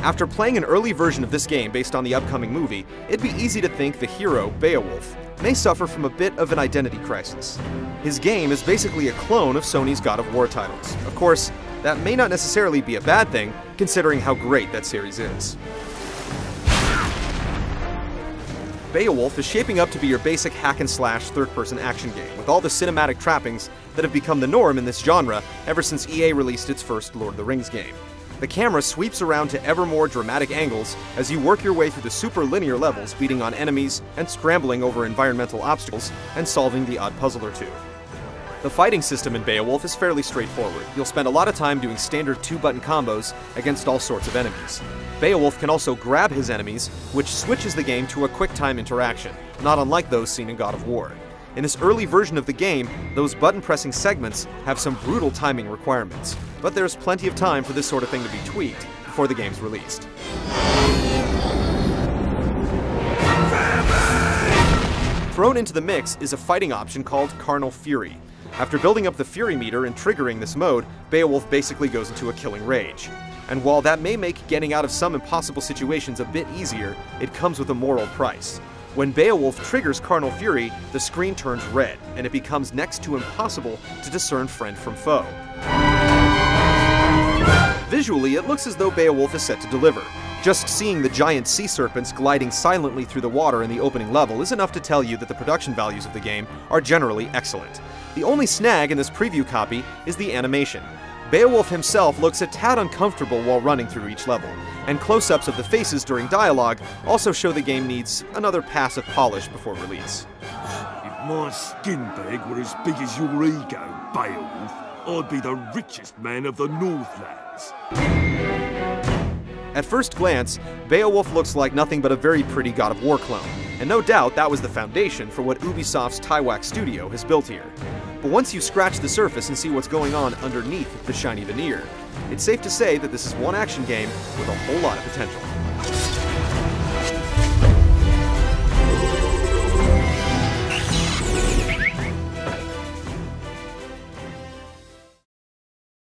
After playing an early version of this game based on the upcoming movie, it'd be easy to think the hero, Beowolf, may suffer from a bit of an identity crisis. His game is basically a clone of Sony's God of War titles. Of course, that may not necessarily be a bad thing, considering how great that series is. Beowolf is shaping up to be your basic hack-and-slash third-person action game, with all the cinematic trappings that have become the norm in this genre ever since EA released its first Lord of the Rings game. The camera sweeps around to ever more dramatic angles as you work your way through the super linear levels, beating on enemies and scrambling over environmental obstacles and solving the odd puzzle or two. The fighting system in Beowolf is fairly straightforward. You'll spend a lot of time doing standard 2-button combos against all sorts of enemies. Beowolf can also grab his enemies, which switches the game to a quick-time interaction, not unlike those seen in God of War. In this early version of the game, those button-pressing segments have some brutal timing requirements, but there's plenty of time for this sort of thing to be tweaked before the game's released. Thrown into the mix is a fighting option called Carnal Fury. After building up the Fury meter and triggering this mode, Beowolf basically goes into a killing rage. And while that may make getting out of some impossible situations a bit easier, it comes with a moral price. When Beowolf triggers Carnal Fury, the screen turns red, and it becomes next to impossible to discern friend from foe. Visually, it looks as though Beowolf is set to deliver. Just seeing the giant sea serpents gliding silently through the water in the opening level is enough to tell you that the production values of the game are generally excellent. The only snag in this preview copy is the animation. Beowolf himself looks a tad uncomfortable while running through each level, and close-ups of the faces during dialogue also show the game needs another pass of polish before release. If my skin bag were as big as your ego, Beowolf, I'd be the richest man of the Northlands. At first glance, Beowolf looks like nothing but a very pretty God of War clone, and no doubt that was the foundation for what Ubisoft's Taiwak studio has built here. But once you scratch the surface and see what's going on underneath the shiny veneer, it's safe to say that this is one action game with a whole lot of potential.